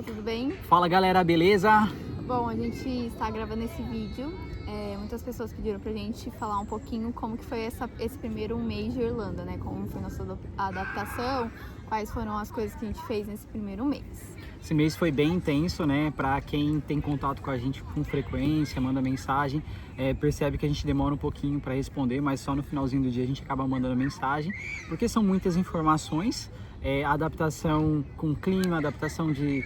Tudo bem? Fala galera, beleza? Bom, a gente está gravando esse vídeo. Muitas pessoas pediram pra gente falar um pouquinho como que foi esse primeiro mês de Irlanda, né? Como foi nossa adaptação, quais foram as coisas que a gente fez nesse primeiro mês. Esse mês foi bem intenso, né? Para quem tem contato com a gente com frequência, manda mensagem, percebe que a gente demora um pouquinho para responder, mas só no finalzinho do dia a gente acaba mandando mensagem, porque são muitas informações. Adaptação com clima, adaptação de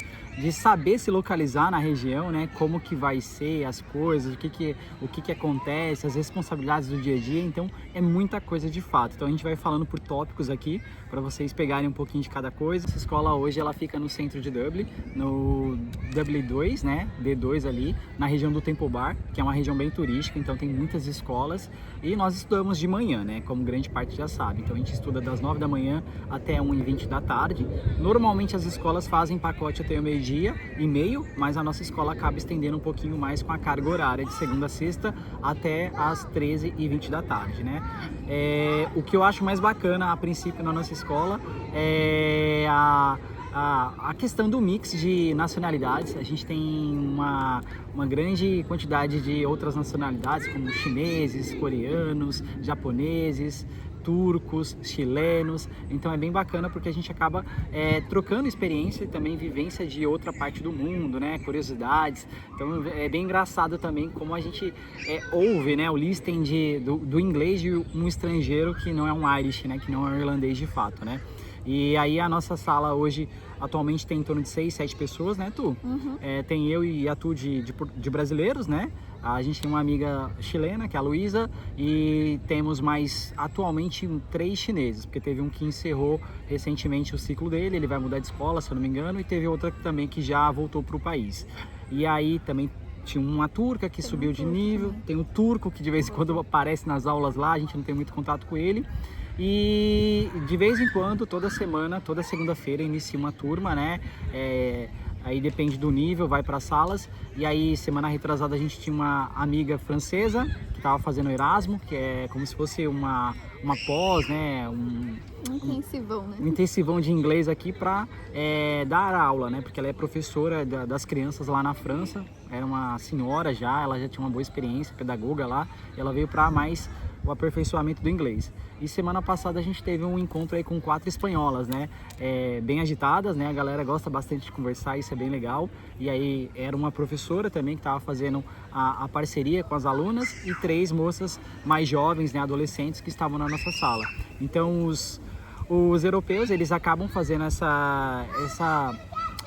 saber se localizar na região, né? Como que vai ser as coisas, o que acontece, as responsabilidades do dia a dia. Então é muita coisa de fato. Então a gente vai falando por tópicos aqui para vocês pegarem um pouquinho de cada coisa. Essa escola hoje ela fica no centro de Dublin, no Dublin 2, né? D2 ali, na região do Temple Bar, que é uma região bem turística. Então tem muitas escolas e nós estudamos de manhã, né? Como grande parte já sabe. Então a gente estuda das 9 da manhã até 1h20 da tarde. Normalmente as escolas fazem pacote até o meio-dia e meio, mas a nossa escola acaba estendendo um pouquinho mais com a carga horária de segunda a sexta até as 13h20 da tarde, né? O que eu acho mais bacana a princípio na nossa escola é a questão do mix de nacionalidades. A gente tem uma grande quantidade de outras nacionalidades, como chineses, coreanos, japoneses, turcos, chilenos. Então é bem bacana porque a gente acaba trocando experiência e também vivência de outra parte do mundo, né? Curiosidades. Então é bem engraçado também como a gente ouve, né? O listening do inglês de um estrangeiro que não é um Irish, né? Que não é um irlandês de fato, né? E aí a nossa sala hoje atualmente tem em torno de 6, 7 pessoas, né, Tu? Uhum. Tem eu e a Tu de brasileiros, né? A gente tem uma amiga chilena, que é a Luísa, e temos mais atualmente 3 chineses, porque teve um que encerrou recentemente o ciclo dele, ele vai mudar de escola, se eu não me engano, e teve outra também que já voltou para o país. E aí também tinha uma turca que subiu de nível, tem um turco que de vez em quando aparece nas aulas lá, a gente não tem muito contato com ele. E de vez em quando, toda semana, toda segunda-feira inicia uma turma, né? Aí depende do nível, vai para salas. E aí semana retrasada a gente tinha uma amiga francesa que estava fazendo Erasmus, que é como se fosse uma pós, né? Um intensivão, né? Um intensivão de inglês aqui para dar aula, né? Porque ela é professora das crianças lá na França. Era uma senhora já, ela já tinha uma boa experiência, pedagoga lá. E ela veio para mais o aperfeiçoamento do inglês. E semana passada a gente teve um encontro aí com 4 espanholas, né? Bem agitadas, né? A galera gosta bastante de conversar, isso é bem legal. E aí era uma professora também que estava fazendo a parceria com as alunas e 3 moças mais jovens, né? Adolescentes que estavam na nossa sala. Então os europeus, eles acabam fazendo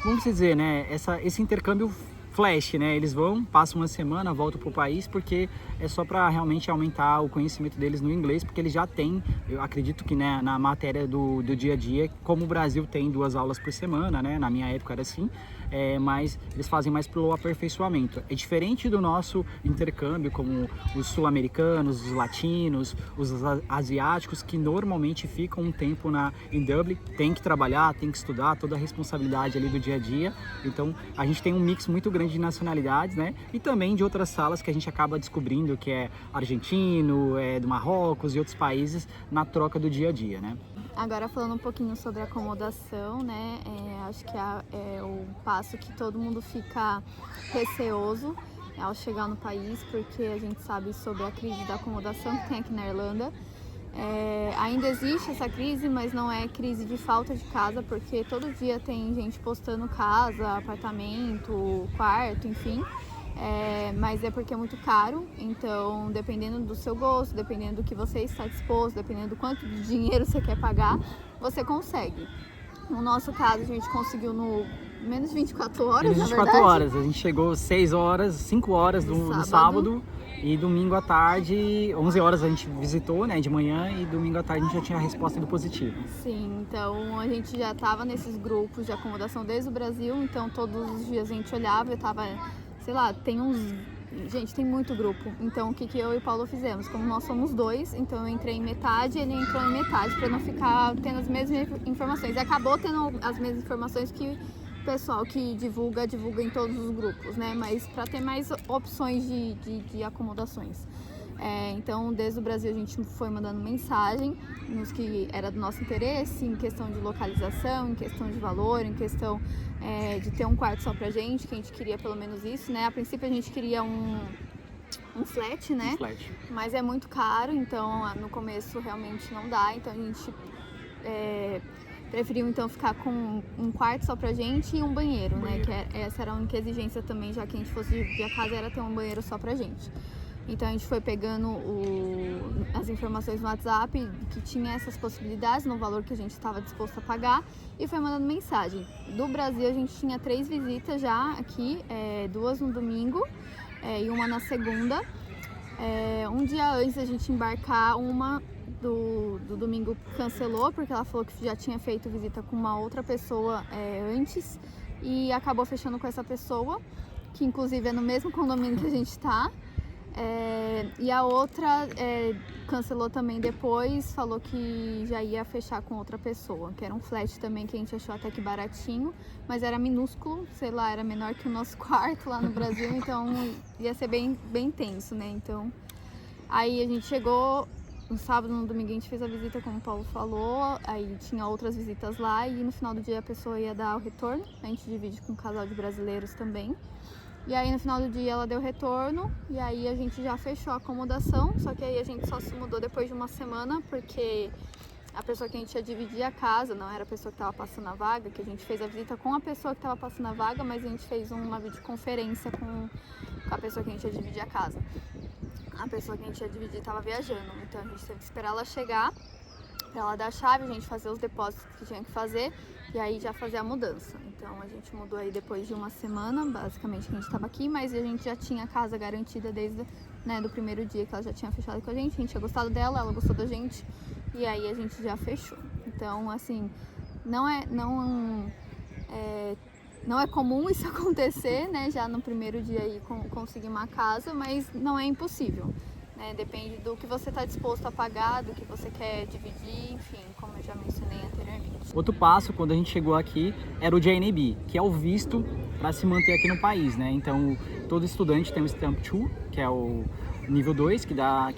vamos dizer, né? Esse intercâmbio flash, né? Eles passam uma semana, voltam para o país, porque é só para realmente aumentar o conhecimento deles no inglês, porque eles já têm, eu acredito que, né, na matéria do dia a dia, como o Brasil tem 2 aulas por semana, né? Na minha época era assim, mas eles fazem mais pelo aperfeiçoamento. É diferente do nosso intercâmbio, como os sul-americanos, os latinos, os asiáticos, que normalmente ficam um tempo em Dublin, tem que trabalhar, tem que estudar, toda a responsabilidade ali do dia a dia. Então a gente tem um mix muito grande de nacionalidades, né? E também de outras salas que a gente acaba descobrindo que é argentino, do Marrocos e outros países na troca do dia a dia, né? Agora falando um pouquinho sobre acomodação, né? Acho que é o passo que todo mundo fica receoso ao chegar no país, porque a gente sabe sobre a crise da acomodação que tem aqui na Irlanda. Ainda existe essa crise, mas não é crise de falta de casa, porque todo dia tem gente postando casa, apartamento, quarto, enfim. Mas é porque é muito caro, então dependendo do seu gosto, dependendo do que você está disposto, dependendo do quanto de dinheiro você quer pagar, você consegue. No nosso caso, a gente conseguiu no menos de 24 horas, menos de 24 horas, a gente chegou 6 horas, 5 horas no sábado. E domingo à tarde, 11 horas a gente visitou, né, de manhã, e domingo à tarde a gente já tinha a resposta do positivo. Sim, então a gente já estava nesses grupos de acomodação desde o Brasil, então todos os dias a gente olhava, eu tava, sei lá, gente, tem muito grupo. Então o que eu e o Paulo fizemos? Como nós somos 2, então eu entrei em metade, ele entrou em metade, para não ficar tendo as mesmas informações. E acabou tendo as mesmas informações que o pessoal que divulga em todos os grupos, né? Mas para ter mais opções de acomodações. Então, desde o Brasil a gente foi mandando mensagem nos que era do nosso interesse, em questão de localização, em questão de valor, em questão de ter um quarto só pra gente, que a gente queria pelo menos isso, né? A princípio a gente queria um flat, né? Um flat. Mas é muito caro, então no começo realmente não dá, então a gente preferiu então ficar com um quarto só pra gente e um banheiro, né? Que essa era a única exigência também, já que a gente fosse dividir a casa, era ter um banheiro só pra gente. Então a gente foi pegando as informações no WhatsApp que tinha essas possibilidades, no valor que a gente estava disposto a pagar, e foi mandando mensagem. Do Brasil a gente tinha 3 visitas já aqui, 2 no domingo e uma na segunda. Um dia antes da gente embarcar, uma do domingo cancelou, porque ela falou que já tinha feito visita com uma outra pessoa antes e acabou fechando com essa pessoa, que inclusive é no mesmo condomínio que a gente está. E a outra cancelou também depois, falou que já ia fechar com outra pessoa, que era um flat também, que a gente achou até que baratinho, mas era minúsculo, sei lá, era menor que o nosso quarto lá no Brasil, então ia ser bem, bem tenso, né? Então, aí a gente chegou no sábado, no domingo a gente fez a visita, como o Paulo falou, aí tinha outras visitas lá e no final do dia a pessoa ia dar o retorno, a gente divide com um casal de brasileiros também. E aí no final do dia ela deu retorno e aí a gente já fechou a acomodação, só que aí a gente só se mudou depois de uma semana, porque a pessoa que a gente ia dividir a casa não era a pessoa que estava passando a vaga, que a gente fez a visita com a pessoa que estava passando a vaga, mas a gente fez uma videoconferência com a pessoa que a gente ia dividir a casa. A pessoa que a gente ia dividir estava viajando, então a gente teve que esperar ela chegar para ela dar a chave, a gente fazer os depósitos que tinha que fazer e aí já fazer a mudança. Então a gente mudou aí depois de uma semana, basicamente, que a gente estava aqui, mas a gente já tinha a casa garantida desde do primeiro dia que ela já tinha fechado com a gente tinha gostado dela, ela gostou da gente e aí a gente já fechou. Então, assim, não é comum isso acontecer, né, já no primeiro dia aí conseguir uma casa, mas não é impossível. Depende do que você está disposto a pagar, do que você quer dividir, enfim, como eu já mencionei anteriormente. Outro passo, quando a gente chegou aqui, era o JNB, que é o visto para se manter aqui no país, né? Então, todo estudante tem o Stamp 2, que é o nível 2, que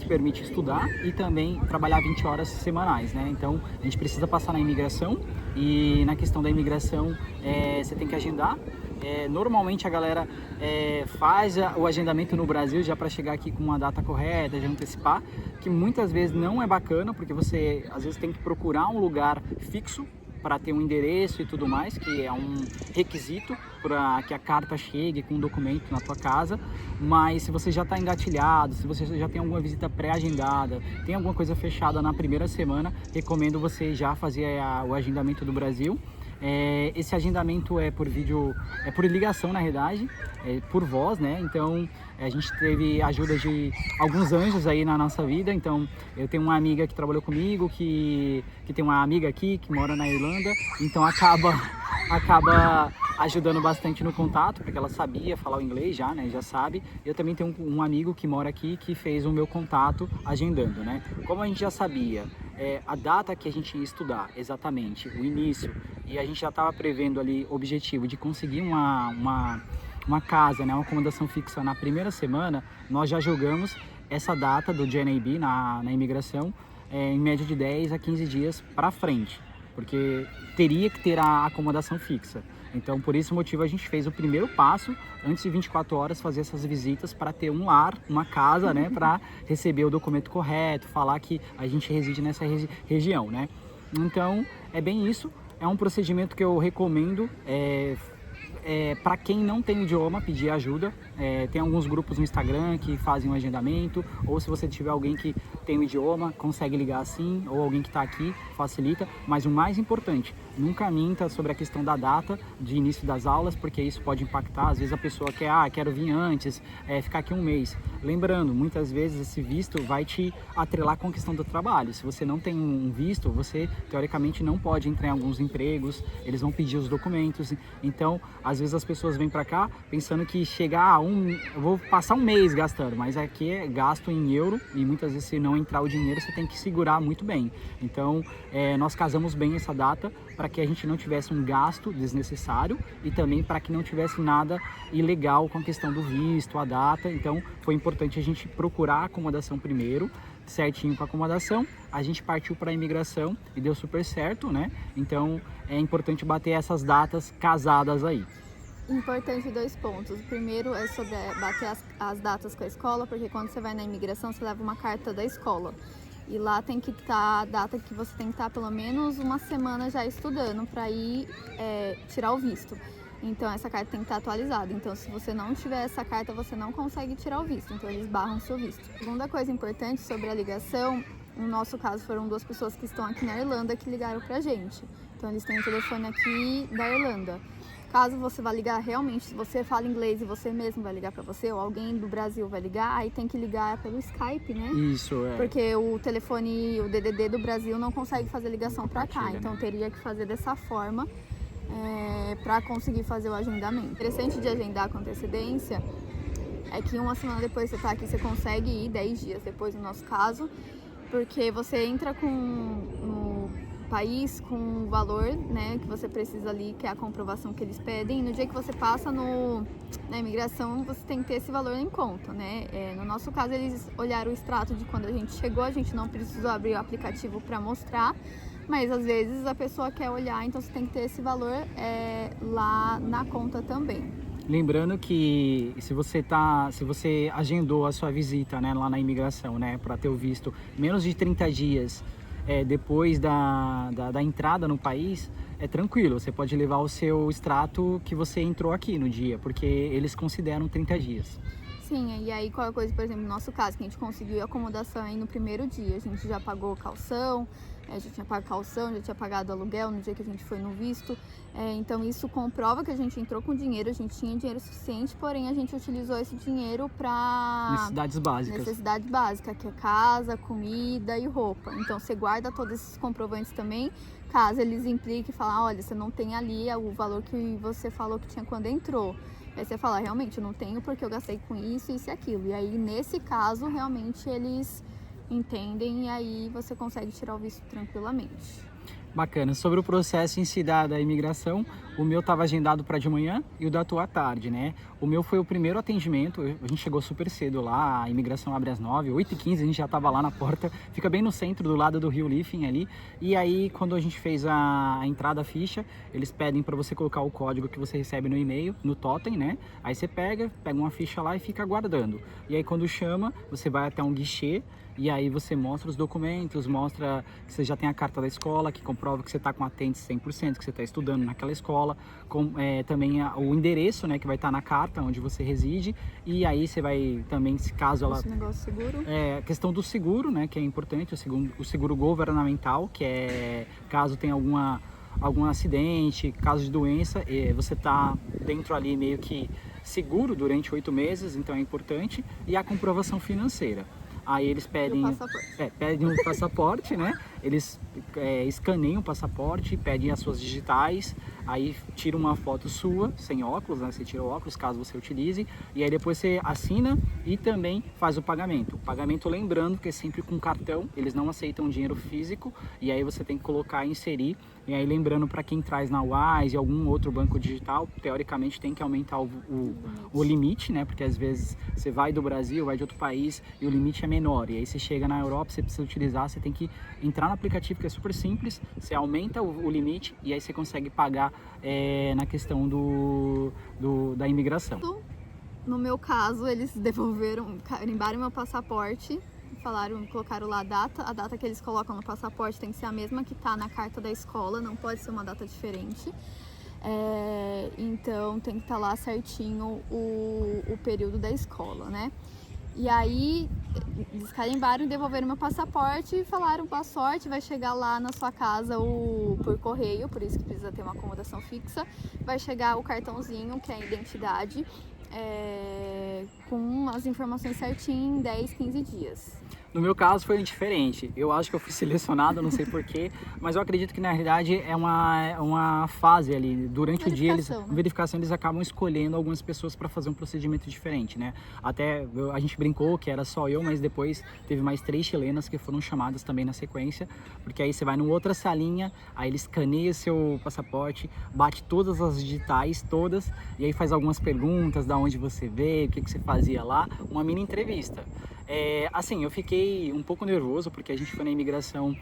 permite estudar e também trabalhar 20 horas semanais, né? Então, a gente precisa passar na imigração e na questão da imigração, você tem que agendar. Normalmente a galera faz o agendamento no Brasil já para chegar aqui com uma data correta, já antecipar, que muitas vezes não é bacana, porque você às vezes tem que procurar um lugar fixo para ter um endereço e tudo mais, que é um requisito para que a carta chegue com um documento na tua casa. Mas se você já está engatilhado, se você já tem alguma visita pré-agendada, tem alguma coisa fechada na primeira semana, recomendo você já fazer o agendamento do Brasil. Esse agendamento é por vídeo, é por ligação na realidade, por voz, né? Então a gente teve ajuda de alguns anjos aí na nossa vida. Então eu tenho uma amiga que trabalhou comigo, que tem uma amiga aqui que mora na Irlanda, então acaba ajudando bastante no contato, porque ela sabia falar o inglês já, né? Já sabe. Eu também tenho um amigo que mora aqui que fez o meu contato agendando, né? Como a gente já sabia a data que a gente ia estudar, exatamente, o início, e a gente já estava prevendo ali o objetivo de conseguir uma casa, né, uma acomodação fixa na primeira semana, nós já jogamos essa data do JNB na imigração em média de 10 a 15 dias para frente, porque teria que ter a acomodação fixa. Então, por esse motivo, a gente fez o primeiro passo, antes de 24 horas, fazer essas visitas para ter um lar, uma casa, né, para receber o documento correto, falar que a gente reside nessa região, né. Então, é bem isso. É um procedimento que eu recomendo para quem não tem idioma, pedir ajuda. Tem alguns grupos no Instagram que fazem um agendamento, ou se você tiver alguém que tem o idioma, consegue ligar assim, ou alguém que está aqui, facilita. Mas o mais importante, nunca minta sobre a questão da data de início das aulas, porque isso pode impactar. Às vezes a pessoa quer, quero vir antes, ficar aqui um mês. Lembrando, muitas vezes esse visto vai te atrelar com a questão do trabalho. Se você não tem um visto, você teoricamente não pode entrar em alguns empregos, eles vão pedir os documentos. Então, Às vezes as pessoas vêm para cá pensando que chegar eu vou passar um mês gastando, mas aqui é gasto em euro e muitas vezes se não entrar o dinheiro você tem que segurar muito bem. Então nós casamos bem essa data para que a gente não tivesse um gasto desnecessário e também para que não tivesse nada ilegal com a questão do visto, a data. Então foi importante a gente procurar a acomodação primeiro, certinho com a acomodação, a gente partiu para a imigração e deu super certo, né? Então é importante bater essas datas casadas aí. Importante 2 pontos. O primeiro é sobre bater as datas com a escola, porque quando você vai na imigração você leva uma carta da escola. E lá tem que estar a data que você tem que estar pelo menos uma semana já estudando para ir tirar o visto. Então essa carta tem que estar atualizada. Então se você não tiver essa carta, você não consegue tirar o visto. Então eles barram o seu visto. Segunda coisa importante sobre a ligação, no nosso caso foram 2 pessoas que estão aqui na Irlanda que ligaram pra gente. Então eles têm o telefone aqui da Irlanda. Caso você vá ligar realmente, se você fala inglês e você mesmo vai ligar para você, ou alguém do Brasil vai ligar, aí tem que ligar pelo Skype, né? Isso, Porque o telefone, o DDD do Brasil não consegue fazer ligação para cá, então teria que fazer dessa forma para conseguir fazer o agendamento. O interessante de agendar com antecedência é que uma semana depois você tá aqui, você consegue ir 10 dias depois no nosso caso, porque você entra no país com o valor, né, que você precisa ali, que é a comprovação que eles pedem, e no dia que você passa na imigração, você tem que ter esse valor em conta, né? No nosso caso, eles olharam o extrato de quando a gente chegou, a gente não precisou abrir o aplicativo para mostrar, mas às vezes a pessoa quer olhar, então você tem que ter esse valor lá na conta também. Lembrando que se você agendou a sua visita, né, lá na imigração, né, para ter o visto menos de 30 dias depois da entrada no país, é tranquilo, você pode levar o seu extrato que você entrou aqui no dia, porque eles consideram 30 dias. Sim, e aí qualquer coisa, por exemplo, no nosso caso, que a gente conseguiu acomodação aí no primeiro dia, a gente já pagou calção, já tinha pago calção, já tinha pagado aluguel no dia que a gente foi no visto, então isso comprova que a gente entrou com dinheiro, a gente tinha dinheiro suficiente, porém a gente utilizou esse dinheiro para necessidades básicas, que é casa, comida e roupa. Então você guarda todos esses comprovantes também, caso eles impliquem e falar, olha, você não tem ali o valor que você falou que tinha quando entrou. Aí você fala, realmente, eu não tenho porque eu gastei com isso e aquilo. E aí, nesse caso, realmente eles entendem e aí você consegue tirar o visto tranquilamente. Bacana. Sobre o processo em si da imigração, o meu estava agendado para de manhã e o da tua à tarde, né? O meu foi o primeiro atendimento, a gente chegou super cedo lá, a imigração abre às 9, 8h15 a gente já estava lá na porta, fica bem no centro, do lado do Rio Liffey ali. E aí, quando a gente fez a entrada, a ficha, eles pedem para você colocar o código que você recebe no e-mail, no totem, né? Aí você pega uma ficha lá e fica aguardando. E aí, quando chama, você vai até um guichê, e aí você mostra os documentos, mostra que você já tem a carta da escola, que comprova que você está com atendente 100%, que você está estudando naquela escola, também o endereço, né, que vai estar na carta onde você reside, e aí você vai também, se caso ela... Esse negócio seguro. A questão do seguro, né, que é importante, o seguro governamental, que é caso tenha algum acidente, caso de doença, você está dentro ali meio que seguro durante 8 meses, então é importante, e a comprovação financeira. Aí eles pedem o passaporte, né? Eles escaneiam o passaporte, pedem as suas digitais, aí tira uma foto sua, sem óculos, né? Você tira o óculos, caso você utilize, e aí depois você assina e também faz o pagamento. O pagamento, lembrando que é sempre com cartão, eles não aceitam dinheiro físico, e aí você tem que colocar e inserir. E aí lembrando, para quem traz na Wise e algum outro banco digital, teoricamente tem que aumentar o limite, né? Porque às vezes você vai do Brasil, vai de outro país e o limite é menor. E aí você chega na Europa, você precisa utilizar, você tem que entrar no aplicativo, que é super simples, você aumenta o limite e aí você consegue pagar na questão da imigração. No meu caso, eles carimbaram meu passaporte, colocaram lá a data que eles colocam no passaporte tem que ser a mesma que está na carta da escola, não pode ser uma data diferente. Então tem que estar lá certinho o período da escola, né? E aí eles carimbaram e devolveram meu passaporte e falaram, boa sorte, vai chegar lá na sua casa por correio, por isso que precisa ter uma acomodação fixa, vai chegar o cartãozinho, que é a identidade, com as informações certinho em 10, 15 dias. No meu caso foi diferente. Eu acho que eu fui selecionado, não sei porquê, mas eu acredito que na realidade é uma fase ali. Durante o dia, verificação, eles acabam escolhendo algumas pessoas para fazer um procedimento diferente, né? Até a gente brincou que era só eu, mas depois teve mais 3 chilenas que foram chamadas também na sequência, porque aí você vai numa outra salinha, aí ele escaneia seu passaporte, bate todas as digitais, todas, e aí faz algumas perguntas, da onde você veio, o que você fazia lá, uma mini entrevista. Assim, eu fiquei um pouco nervoso porque a gente foi na imigração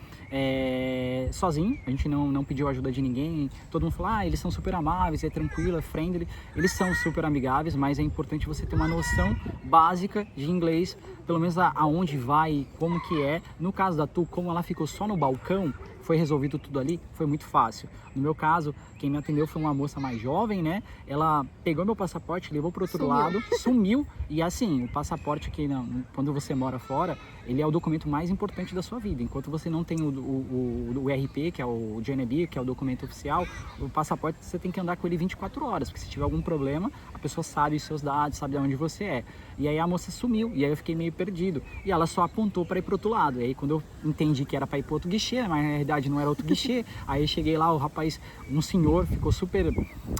sozinho, a gente não pediu ajuda de ninguém. Todo mundo falou, eles são super amáveis, é tranquilo, é friendly. Eles são super amigáveis, mas é importante você ter uma noção básica de inglês, pelo menos aonde vai, como que é. No caso da Tu, como ela ficou só no balcão, foi resolvido tudo ali, foi muito fácil. No meu caso, quem me atendeu foi uma moça mais jovem, né? Ela pegou meu passaporte, levou para outro lado, sumiu. E assim, o passaporte aqui, quando você mora fora, ele é o documento mais importante da sua vida. Enquanto você não tem o RP, que é o GNB, que é o documento oficial, o passaporte você tem que andar com ele 24 horas, porque se tiver algum problema, a pessoa sabe os seus dados, sabe de onde você é. E aí a moça sumiu, e aí eu fiquei meio perdido. E ela só apontou para ir pro outro lado. E aí quando eu entendi que era para ir pro outro guichê, mas na realidade não era outro guichê, aí eu cheguei lá, o rapaz, um senhor, ficou super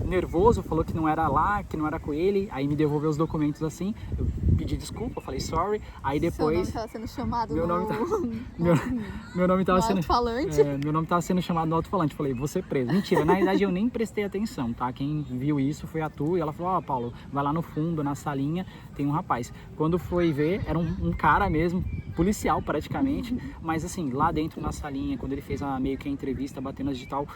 nervoso, falou que não era lá, que não era com ele, aí me devolveu os documentos assim, eu pedi desculpa, falei sorry, aí depois... Seu nome estava sendo chamado meu nome estava sendo... alto-falante? Meu nome estava sendo chamado no alto-falante, falei, vou ser preso. Mentira, na realidade eu nem prestei atenção, tá? Quem viu isso foi a Tu, e ela falou, Paulo, vai lá no fundo, na salinha, tem um rapaz. Quando foi ver, era um cara mesmo, policial praticamente, mas assim, lá dentro na salinha, quando ele fez meio que a entrevista, batendo as digital,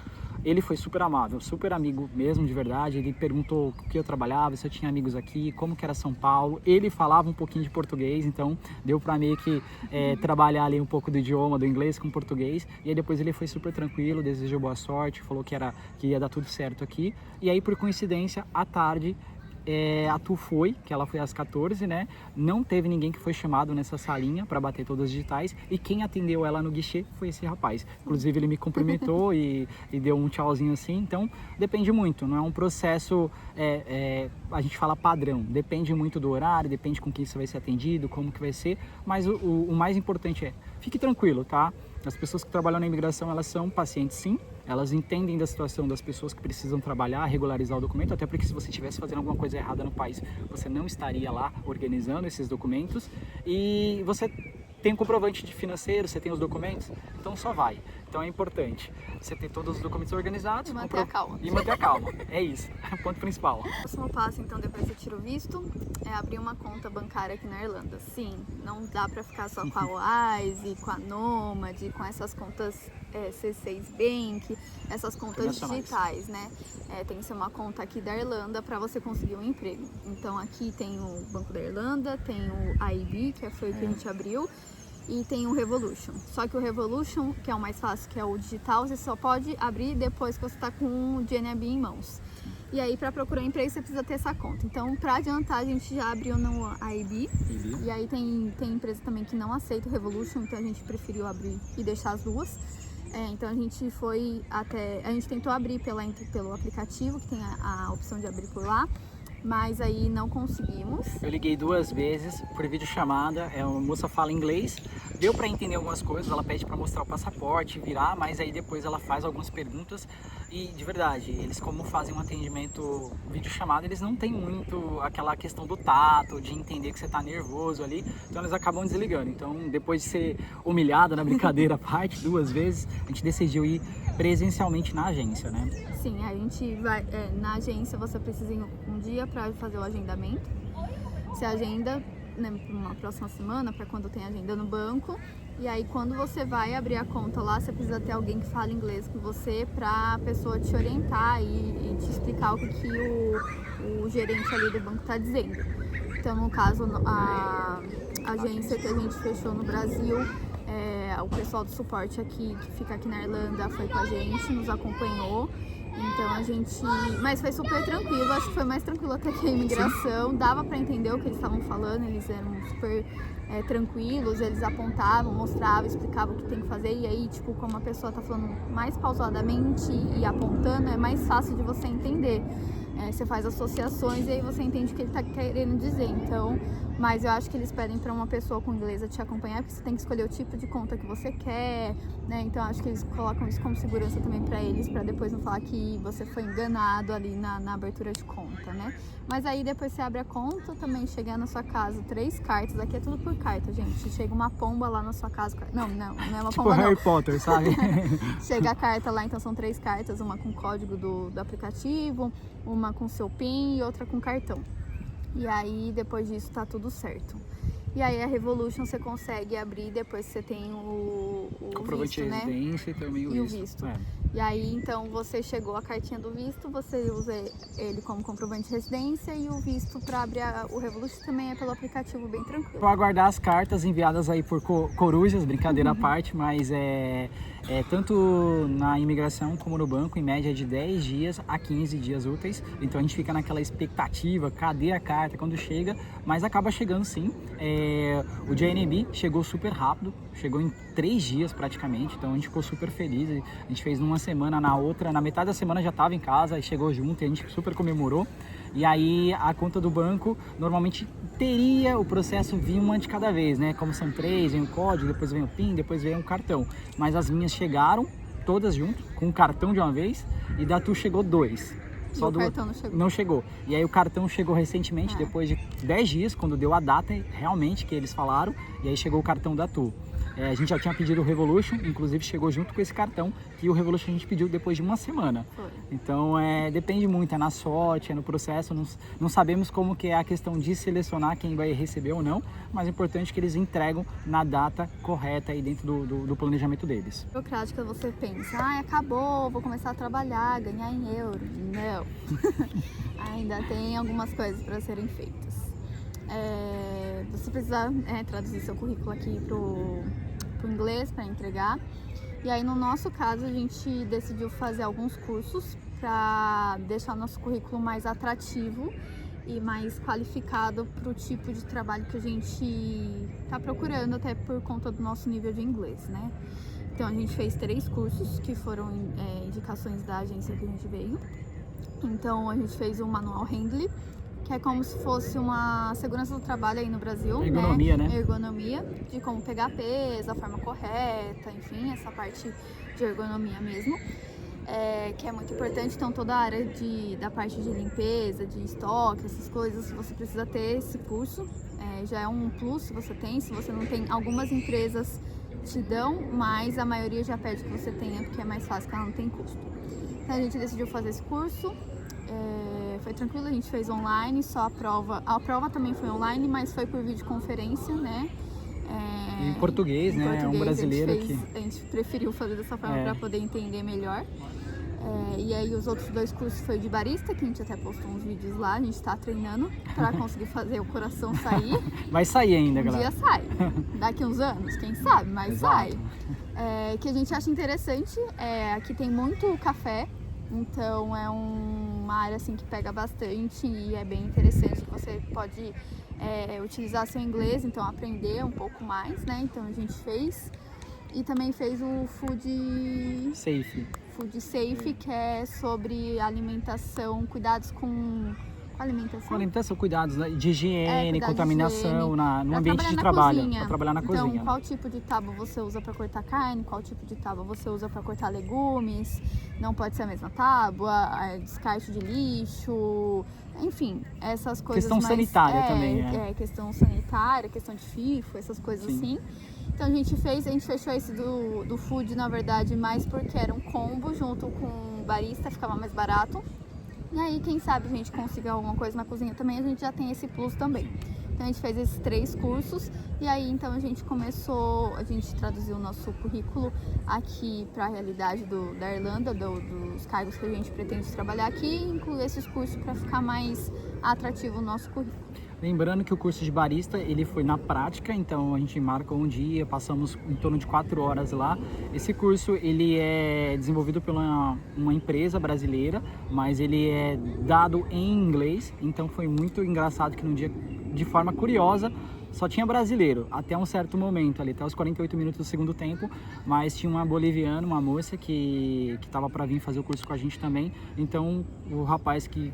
ele foi super amável, super amigo mesmo, de verdade. Ele perguntou o que eu trabalhava, se eu tinha amigos aqui, como que era São Paulo. Ele falava um pouquinho de português, então deu pra meio que trabalhar ali um pouco do idioma, do inglês com português. E aí depois ele foi super tranquilo, desejou boa sorte, falou que ia dar tudo certo aqui. E aí, por coincidência, à tarde, a Tu foi, que ela foi às 14, né? Não teve ninguém que foi chamado nessa salinha para bater todas as digitais, e quem atendeu ela no guichê foi esse rapaz. Inclusive ele me cumprimentou e deu um tchauzinho assim. Então depende muito, não é um processo, a gente fala padrão, depende muito do horário, depende com quem você vai ser atendido, como que vai ser, mas o mais importante fique tranquilo, tá? As pessoas que trabalham na imigração, elas são pacientes sim, elas entendem da situação das pessoas que precisam trabalhar, regularizar o documento, até porque se você estivesse fazendo alguma coisa errada no país, você não estaria lá organizando esses documentos, e você tem um comprovante de financeiro, você tem os documentos, então só vai. Então é importante você ter todos os documentos organizados e manter a calma. E manter a calma, é isso, é o ponto principal. O próximo passo, então, depois que você tira o visto, é abrir uma conta bancária aqui na Irlanda. Sim, não dá pra ficar só com a Wise, com a Nomad, com essas contas C6 Bank, essas contas digitais, né? Tem que ser uma conta aqui da Irlanda para você conseguir um emprego. Então aqui tem o Banco da Irlanda, tem o AIB, que foi o que a gente abriu, e tem o Revolution. Só que o Revolution, que é o mais fácil, que é o digital, você só pode abrir depois que você está com o GNB em mãos. E aí, para procurar emprego, você precisa ter essa conta. Então, para adiantar, a gente já abriu no AIB. E aí tem empresa também que não aceita o Revolution, então a gente preferiu abrir e deixar as duas. Então a gente a gente tentou abrir pelo aplicativo, que tem a opção de abrir por lá, mas aí não conseguimos. Eu liguei 2 vezes por videochamada, a moça fala inglês, deu para entender algumas coisas, ela pede para mostrar o passaporte, virar, mas aí depois ela faz algumas perguntas e, de verdade, eles como fazem um atendimento videochamada, eles não têm muito aquela questão do tato, de entender que você tá nervoso ali, então eles acabam desligando. Então, depois de ser humilhada na brincadeira à parte 2 vezes, a gente decidiu ir presencialmente na agência, né? Sim, a gente vai, na agência você precisa ir um dia para fazer o agendamento, você agenda, né, uma próxima semana, para quando tem agenda no banco, e aí quando você vai abrir a conta lá, você precisa ter alguém que fale inglês com você para a pessoa te orientar e te explicar o que o gerente ali do banco está dizendo. Então, no caso, a agência que a gente fechou no Brasil, o pessoal do suporte aqui, que fica aqui na Irlanda, foi com a gente, nos acompanhou. Então mas foi super tranquilo, acho que foi mais tranquilo até que a imigração, dava pra entender o que eles estavam falando, eles eram super tranquilos, eles apontavam, mostravam, explicavam o que tem que fazer, e aí, tipo, como a pessoa tá falando mais pausadamente e apontando, é mais fácil de você entender. você faz associações e aí você entende o que ele está querendo dizer. Então, mas eu acho que eles pedem para uma pessoa com inglês te acompanhar, porque você tem que escolher o tipo de conta que você quer, né? Então acho que eles colocam isso como segurança também para eles, para depois não falar que você foi enganado ali na abertura de conta, né? Mas aí depois você abre a conta, também chega na sua casa 3 cartas, aqui é tudo por carta, gente. Chega uma pomba lá na sua casa, não é uma Tipo pomba, Harry não. Potter, sabe? Chega a carta lá, então são 3 cartas, uma com código do aplicativo, uma com seu PIN e outra com cartão. E aí depois disso tá tudo certo. E aí a Revolution você consegue abrir depois que você tem o Comprovante visto, de né? residência e também o E o visto. visto. E aí então você chegou a cartinha do visto, você usa ele como comprovante de residência e o visto para abrir o Revolution também é pelo aplicativo, bem tranquilo. Vou aguardar as cartas enviadas aí por corujas, brincadeira à parte, mas tanto na imigração como no banco, em média de 10 dias a 15 dias úteis. Então a gente fica naquela expectativa, cadê a carta, quando chega, mas acaba chegando sim. O JNB chegou super rápido, chegou em 3 dias praticamente, então a gente ficou super feliz. A gente fez numa semana, na outra, na metade da semana já estava em casa e chegou junto e a gente super comemorou. E aí a conta do banco normalmente teria o processo vir uma de cada vez, né? Como são 3, vem o código, depois vem o PIN, depois vem um cartão. Mas as minhas chegaram todas junto, com o cartão de uma vez, e da Tu chegou 2. Só o cartão não chegou. Não chegou. E aí o cartão chegou recentemente, depois de 10 dias, quando deu a data realmente que eles falaram, e aí chegou o cartão da Tu. A gente já tinha pedido o Revolution, inclusive chegou junto com esse cartão, e o Revolution a gente pediu depois de uma semana. Foi. Então depende muito, é na sorte, é no processo, não sabemos como que é a questão de selecionar quem vai receber ou não, mas é importante que eles entregam na data correta aí dentro do planejamento deles. Burocrática, você pensa, acabou, vou começar a trabalhar, ganhar em euro. Não. Ainda tem algumas coisas para serem feitas. Você precisa traduzir seu currículo aqui pro inglês para entregar. E aí no nosso caso a gente decidiu fazer alguns cursos para deixar o nosso currículo mais atrativo e mais qualificado para o tipo de trabalho que a gente está procurando, até por conta do nosso nível de inglês, né? Então a gente fez 3 cursos que foram indicações da agência que a gente veio. Então a gente fez o Manual Handling, que é como se fosse uma segurança do trabalho aí no Brasil, ergonomia, né? Ergonomia, de como pegar peso, a forma correta, enfim, essa parte de ergonomia mesmo, que é muito importante. Então toda a área da parte de limpeza, de estoque, essas coisas, você precisa ter esse curso, já é um plus se você tem. Se você não tem, algumas empresas te dão, mas a maioria já pede que você tenha, porque é mais fácil, que ela não tem custo. Então a gente decidiu fazer esse curso. Foi tranquilo, a gente fez online, só a prova também foi online, mas foi por videoconferência, né? Em português, né? É um brasileiro aqui. A gente preferiu fazer dessa forma para poder entender melhor. E aí os outros 2 cursos foi de barista, que a gente até postou uns vídeos lá, a gente tá treinando para conseguir fazer o coração sair. Vai sair ainda, galera. Um dia sai. Daqui uns anos, quem sabe, mas Exato. sai. Que a gente acha interessante, aqui tem muito café, então é uma área assim que pega bastante e é bem interessante, que você pode utilizar seu inglês, então aprender um pouco mais, né? Então a gente fez. E também fez o Food Safe, que é sobre alimentação, cuidados com alimentação. Com alimentação, cuidados de higiene, contaminação no ambiente de na trabalho, cozinha. para trabalhar na cozinha. Então, qual tipo de tábua você usa para cortar carne, qual tipo de tábua você usa para cortar legumes, não pode ser a mesma tábua, descarte de lixo, enfim, essas coisas. Questão sanitária também, questão sanitária, questão de FIFO, essas coisas. Sim. Assim. Então a gente fechou esse do food, na verdade, mais porque era um combo junto com o barista, ficava mais barato. E aí, quem sabe a gente consiga alguma coisa na cozinha também, a gente já tem esse plus também. Então a gente fez esses 3 cursos e aí então a gente traduziu o nosso currículo aqui para a realidade da Irlanda, dos cargos que a gente pretende trabalhar aqui, e incluir esses cursos para ficar mais atrativo o nosso currículo. Lembrando que o curso de barista, ele foi na prática, então a gente marca um dia, passamos em torno de 4 horas lá. Esse curso, ele é desenvolvido por uma empresa brasileira, mas ele é dado em inglês, então foi muito engraçado que num dia, de forma curiosa, só tinha brasileiro até um certo momento ali, até os 48 minutos do segundo tempo, mas tinha uma boliviana, uma moça que estava para vir fazer o curso com a gente também. Então o rapaz que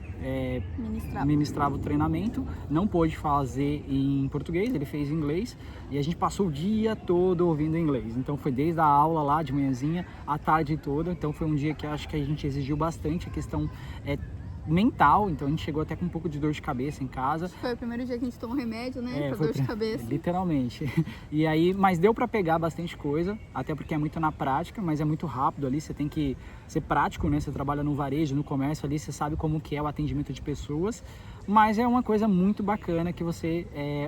ministrava o treinamento não pôde fazer em português, ele fez em inglês, e a gente passou o dia todo ouvindo inglês. Então foi desde a aula lá de manhãzinha, a tarde toda. Então foi um dia que eu acho que a gente exigiu bastante a questão mental, então a gente chegou até com um pouco de dor de cabeça em casa. Foi o primeiro dia que a gente tomou remédio, né, pra dor de cabeça. Literalmente. E aí, mas deu para pegar bastante coisa, até porque é muito na prática, mas é muito rápido ali, você tem que ser prático, né, você trabalha no varejo, no comércio ali, você sabe como que é o atendimento de pessoas, mas é uma coisa muito bacana que você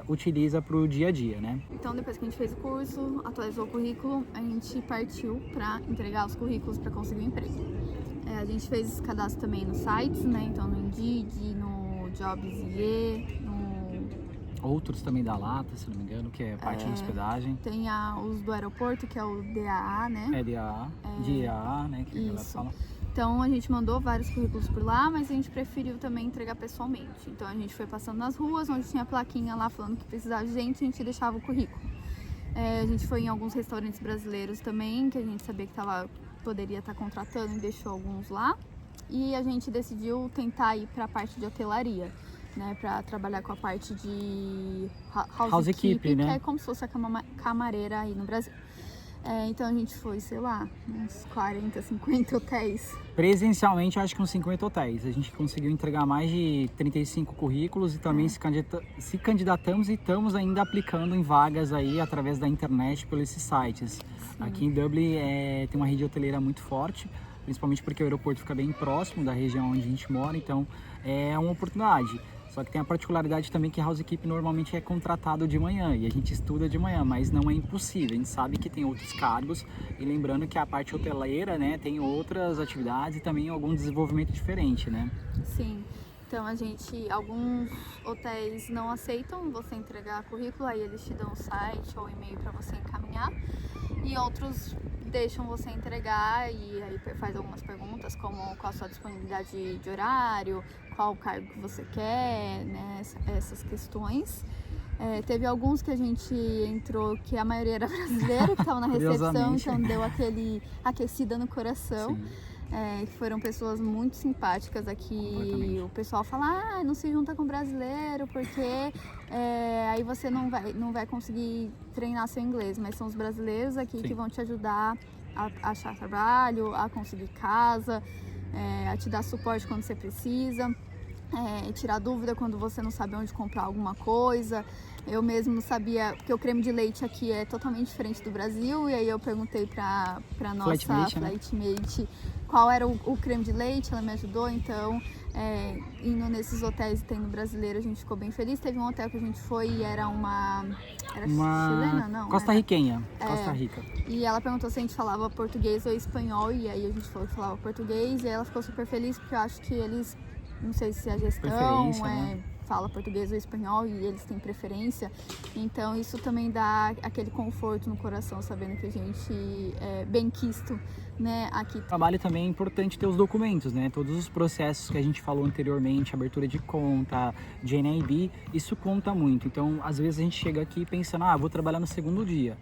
utiliza pro dia a dia, né. Então, depois que a gente fez o curso, atualizou o currículo, a gente partiu para entregar os currículos para conseguir um emprego. A gente fez esse cadastro também nos sites, né? Então no Indeed, no Jobs.ie, no... Outros também da Lata, se não me engano, que é parte de hospedagem. Tem os do aeroporto, que é o DAA, né? DAA, né? Que ela fala. Então a gente mandou vários currículos por lá, mas a gente preferiu também entregar pessoalmente. Então a gente foi passando nas ruas, onde tinha a plaquinha lá falando que precisava de gente, a gente deixava o currículo. A gente foi em alguns restaurantes brasileiros também, que a gente sabia que poderia estar contratando, e deixou alguns lá. E a gente decidiu tentar ir para a parte de hotelaria, né, para trabalhar com a parte de housekeeping, né, que é como se fosse a camareira aí no Brasil. Então a gente foi, sei lá, uns 40, 50 hotéis. Presencialmente, acho que uns 50 hotéis. A gente conseguiu entregar mais de 35 currículos e também se candidatamos e estamos ainda aplicando em vagas aí através da internet por esses sites. Sim. Aqui em Dublin tem uma rede hoteleira muito forte, principalmente porque o aeroporto fica bem próximo da região onde a gente mora, então é uma oportunidade. Só que tem a particularidade também que a housekeeping normalmente é contratado de manhã e a gente estuda de manhã, mas não é impossível. A gente sabe que tem outros cargos e lembrando que a parte hoteleira, né, tem outras atividades e também algum desenvolvimento diferente, né? Sim. Então alguns hotéis não aceitam você entregar currículo, aí eles te dão o site ou e-mail para você encaminhar, e outros deixam você entregar e aí faz algumas perguntas como qual a sua disponibilidade de horário, qual o cargo que você quer, né, essas questões. Teve alguns que a gente entrou que a maioria era brasileiro, que estava na recepção, então deu aquele aquecida no coração. Foram pessoas muito simpáticas aqui. O pessoal fala, não se junta com brasileiro porque aí você não vai conseguir treinar seu inglês, mas são os brasileiros aqui Sim. que vão te ajudar a achar trabalho, a conseguir casa, a te dar suporte quando você precisa, tirar dúvida quando você não sabe onde comprar alguma coisa. Eu mesmo sabia, porque o creme de leite aqui é totalmente diferente do Brasil, e aí eu perguntei pra nossa flightmate qual era o creme de leite, ela me ajudou, então indo nesses hotéis tendo brasileiro a gente ficou bem feliz. Teve um hotel que a gente foi e era uma chilena, não? Costa-riquenha, Costa Rica. E ela perguntou se a gente falava português ou espanhol, e aí a gente falou que falava português, e ela ficou super feliz porque eu acho que eles, não sei se a gestão né? fala português ou espanhol e eles têm preferência, então isso também dá aquele conforto no coração, sabendo que a gente é bem quisto, né, aqui. O trabalho também é importante ter os documentos, né, todos os processos que a gente falou anteriormente, abertura de conta, de NIB, isso conta muito, então às vezes a gente chega aqui pensando, vou trabalhar no segundo dia.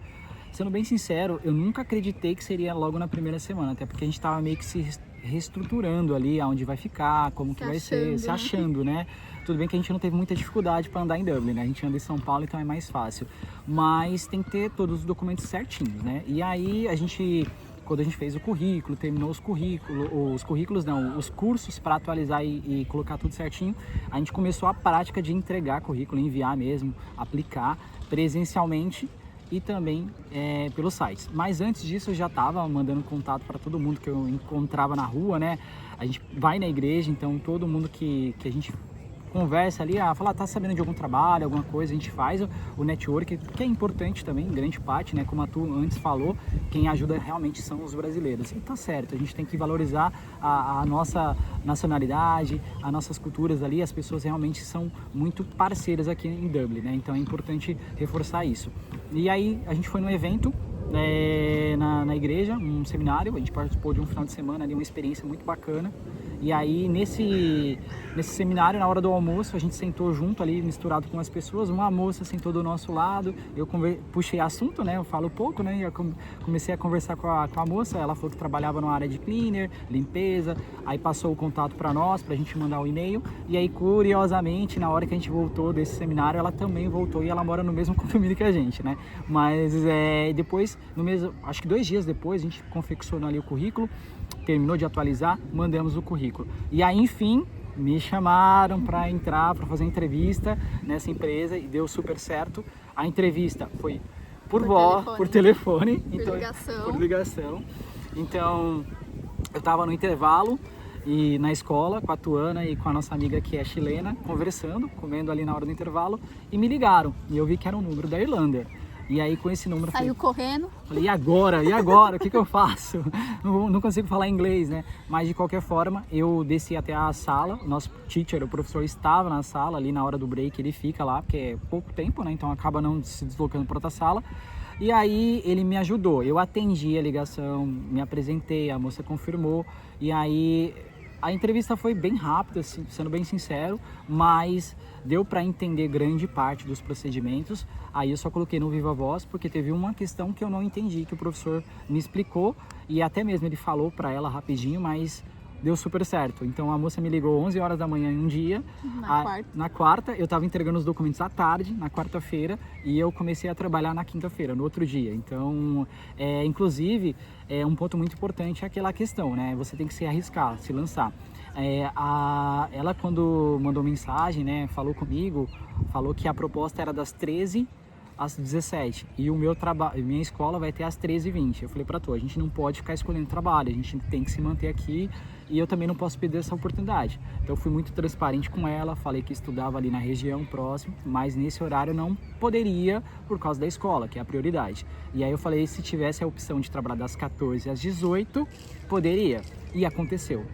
Sendo bem sincero, eu nunca acreditei que seria logo na primeira semana, até porque a gente estava meio que se reestruturando ali, aonde vai ficar, como que vai ser, se achando, né? Tudo bem que a gente não teve muita dificuldade para andar em Dublin, né? A gente anda em São Paulo, então é mais fácil. Mas tem que ter todos os documentos certinhos, né? E aí quando a gente fez o currículo, terminou os cursos para atualizar e colocar tudo certinho, a gente começou a prática de entregar currículo, enviar mesmo, aplicar presencialmente e também pelos sites. Mas antes disso eu já estava mandando contato para todo mundo que eu encontrava na rua, né? A gente vai na igreja, então todo mundo que a gente conversa ali, fala, tá sabendo de algum trabalho, alguma coisa, a gente faz o network, que é importante também, em grande parte, né? Como a Tu antes falou, quem ajuda realmente são os brasileiros. E tá certo, a gente tem que valorizar a nossa nacionalidade, as nossas culturas ali, as pessoas realmente são muito parceiras aqui em Dublin, né? Então é importante reforçar isso. E aí a gente foi num evento na igreja, um seminário, a gente participou de um final de semana ali, uma experiência muito bacana. E aí nesse seminário, na hora do almoço, a gente sentou junto ali, misturado com as pessoas. Uma moça sentou do nosso lado, eu puxei assunto, né? Eu falo pouco, né? E eu comecei a conversar com a moça. Ela falou que trabalhava na área de cleaner, limpeza. Aí passou o contato para nós, pra gente mandar o e-mail. E aí, curiosamente, na hora que a gente voltou desse seminário, ela também voltou e ela mora no mesmo condomínio que a gente, né? Mas depois, acho que 2 dias depois, a gente confeccionou ali o currículo, terminou de atualizar, mandamos o currículo. E aí, enfim, me chamaram para entrar, para fazer entrevista nessa empresa e deu super certo. A entrevista foi por telefone, por ligação. Então, eu estava no intervalo e na escola com a Tuana e com a nossa amiga que é chilena, conversando, comendo ali na hora do intervalo, e me ligaram. E eu vi que era um número da Irlanda. E aí com esse número... Saiu correndo. Falei, e agora? E agora? O que eu faço? Não consigo falar inglês, né? Mas de qualquer forma, eu desci até a sala. O nosso teacher, o professor, estava na sala ali na hora do break. Ele fica lá, porque é pouco tempo, né? Então acaba não se deslocando para outra sala. E aí ele me ajudou. Eu atendi a ligação, me apresentei, a moça confirmou. E aí... A entrevista foi bem rápida, assim, sendo bem sincero, mas deu para entender grande parte dos procedimentos. Aí eu só coloquei no Viva Voz porque teve uma questão que eu não entendi, que o professor me explicou e até mesmo ele falou para ela rapidinho, mas deu super certo. Então a moça me ligou 11 horas da manhã em um dia. Na quarta, eu estava entregando os documentos à tarde, na quarta-feira, e eu comecei a trabalhar na quinta-feira, no outro dia. Então, inclusive, um ponto muito importante é aquela questão, né? Você tem que se arriscar, se lançar. Ela, quando mandou mensagem, né, falou comigo, falou que a proposta era das 13 às 17 e minha escola vai ter às 13h20. Eu falei pra tu, a gente não pode ficar escolhendo trabalho, a gente tem que se manter aqui e eu também não posso perder essa oportunidade. Então eu fui muito transparente com ela, falei que estudava ali na região próximo, mas nesse horário não poderia por causa da escola, que é a prioridade. E aí eu falei, se tivesse a opção de trabalhar das 14 às 18, poderia. E aconteceu.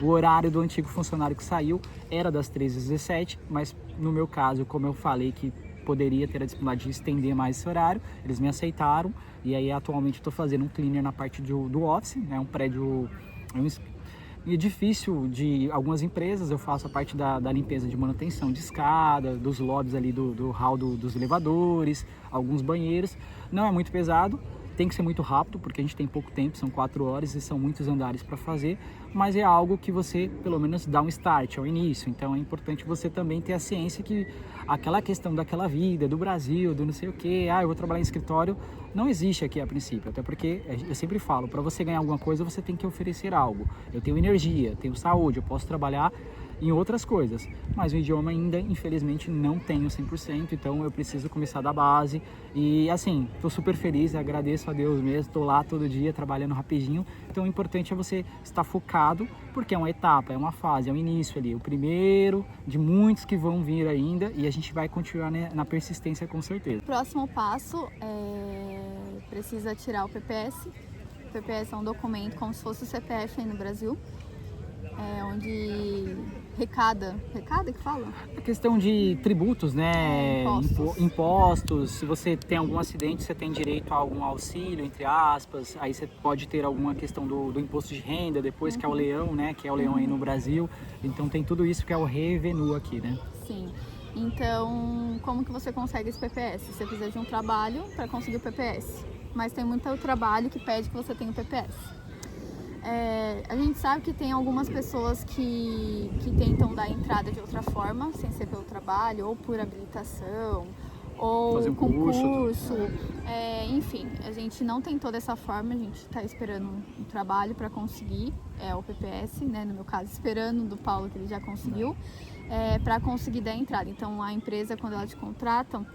O horário do antigo funcionário que saiu era das 13 às 17, mas no meu caso, como eu falei que poderia ter a disponibilidade de estender mais esse horário, eles me aceitaram e aí atualmente estou fazendo um cleaner na parte do office, né, um prédio, um edifício de algumas empresas, eu faço a parte da limpeza de manutenção de escada, dos lobbies ali do hall dos elevadores, alguns banheiros, não é muito pesado, tem que ser muito rápido porque a gente tem pouco tempo, são 4 horas e são muitos andares para fazer, mas é algo que você pelo menos dá um start ao início, então é importante você também ter a ciência que aquela questão daquela vida, do Brasil, do não sei o que, eu vou trabalhar em escritório, não existe aqui a princípio, até porque eu sempre falo, para você ganhar alguma coisa você tem que oferecer algo, eu tenho energia, tenho saúde, eu posso trabalhar em outras coisas, mas o idioma ainda infelizmente não tenho 100%, então eu preciso começar da base e assim, estou super feliz, agradeço a Deus mesmo, estou lá todo dia trabalhando rapidinho, então o importante é você estar focado, porque é uma etapa, é uma fase, é um início ali, o primeiro de muitos que vão vir ainda e a gente vai continuar na persistência com certeza. Próximo passo precisa tirar o PPS. O PPS é um documento como se fosse o CPF aí no Brasil, onde recada que fala? A questão de tributos, né? Impostos. Se você tem algum acidente, você tem direito a algum auxílio, entre aspas. Aí você pode ter alguma questão do imposto de renda, depois que é o leão, né? Que é o leão aí no Brasil. Então tem tudo isso que é o revenu aqui, né? Sim. Então, como que você consegue esse PPS? Você precisa de um trabalho para conseguir o PPS. Mas tem muito trabalho que pede que você tenha o PPS. A gente sabe que tem algumas pessoas que tentam dar entrada de outra forma, sem ser pelo trabalho, ou por habilitação, ou fazer um concurso. Enfim, a gente não tentou dessa forma, a gente está esperando um trabalho para conseguir o PPS, né? No meu caso, esperando do Paulo, que ele já conseguiu, para conseguir dar entrada. Então, a empresa, quando ela te contrata,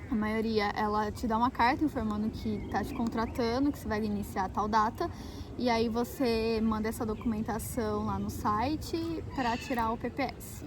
a maioria, ela te dá uma carta informando que está te contratando, que você vai iniciar a tal data, e aí você manda essa documentação lá no site para tirar o PPS.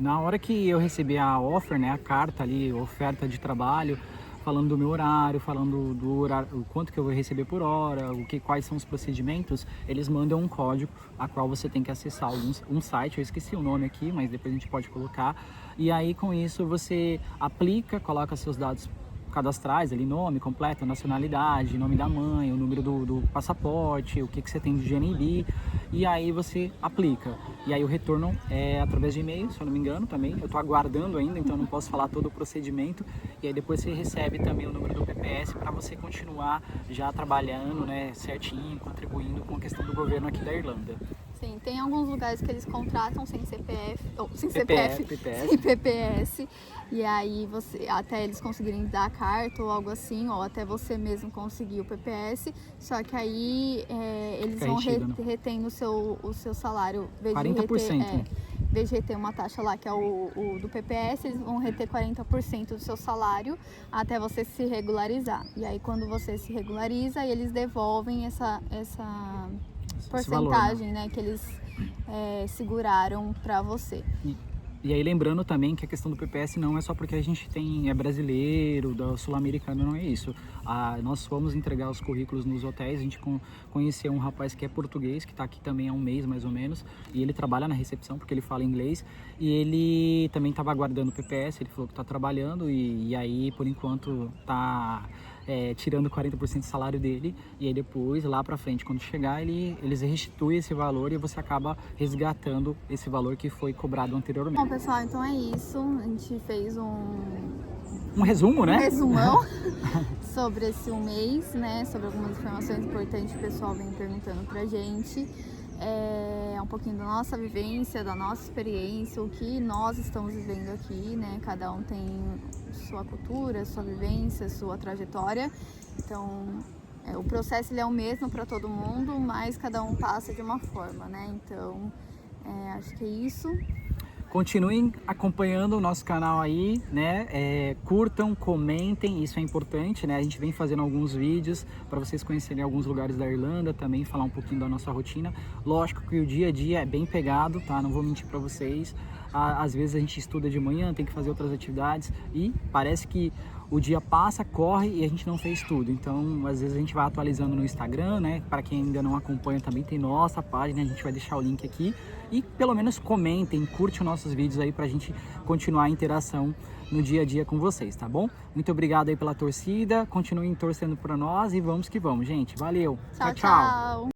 Na hora que eu recebi a offer, né, a carta ali, oferta de trabalho, falando do meu horário, falando do horário, o quanto que eu vou receber por hora, quais são os procedimentos, eles mandam um código a qual você tem que acessar um site, eu esqueci o nome aqui, mas depois a gente pode colocar, e aí com isso você aplica, coloca seus dados cadastrais, ali nome completo, nacionalidade, nome da mãe, o número do passaporte, o que você tem de GNB, e aí você aplica. E aí o retorno é através de e-mail, se eu não me engano também. Eu estou aguardando ainda, então não posso falar todo o procedimento. E aí depois você recebe também o número do PPS para você continuar já trabalhando, né, certinho, contribuindo com a questão do governo aqui da Irlanda. Sim, tem alguns lugares que eles contratam sem CPF, ou sem PPS. sem PPS, e aí você, até eles conseguirem dar a carta ou algo assim, ou até você mesmo conseguir o PPS, só que aí eles Fica vão retido, né? retendo o seu salário, em vez 40%. em vez de reter uma taxa lá que é o do PPS, eles vão reter 40% do seu salário até você se regularizar. E aí quando você se regulariza, eles devolvem essa porcentagem, valor, né, que eles seguraram para você. E aí lembrando também que a questão do PPS não é só porque a gente é brasileiro, sul-americano, não é isso. Nós fomos entregar os currículos nos hotéis, a gente conheceu um rapaz que é português, que está aqui também há um mês mais ou menos, e ele trabalha na recepção porque ele fala inglês, e ele também estava aguardando o PPS, ele falou que está trabalhando, e aí por enquanto está tirando 40% do salário dele, e aí depois, lá pra frente, quando chegar, eles restituem esse valor e você acaba resgatando esse valor que foi cobrado anteriormente. Bom, pessoal, então é isso. A gente fez um resumo, né? Um resumão sobre esse mês, né? Sobre algumas informações importantes que o pessoal vem perguntando pra gente. Um pouquinho da nossa vivência, da nossa experiência, o que nós estamos vivendo aqui, né? Cada um tem sua cultura, sua vivência, sua trajetória. Então, o processo ele é o mesmo para todo mundo, mas cada um passa de uma forma, né? Então, acho que é isso. Continuem acompanhando o nosso canal aí, né? Curtam, comentem, isso é importante, né? A gente vem fazendo alguns vídeos para vocês conhecerem alguns lugares da Irlanda, também falar um pouquinho da nossa rotina. Lógico que o dia a dia é bem pegado, tá? Não vou mentir para vocês. Às vezes a gente estuda de manhã, tem que fazer outras atividades e parece que o dia passa, corre e a gente não fez tudo. Então, às vezes a gente vai atualizando no Instagram, né? Para quem ainda não acompanha, também tem nossa página, a gente vai deixar o link aqui. E pelo menos comentem, curte os nossos vídeos aí pra gente continuar a interação no dia a dia com vocês, tá bom? Muito obrigado aí pela torcida, continuem torcendo por nós e vamos que vamos, gente. Valeu! Tchau, tchau!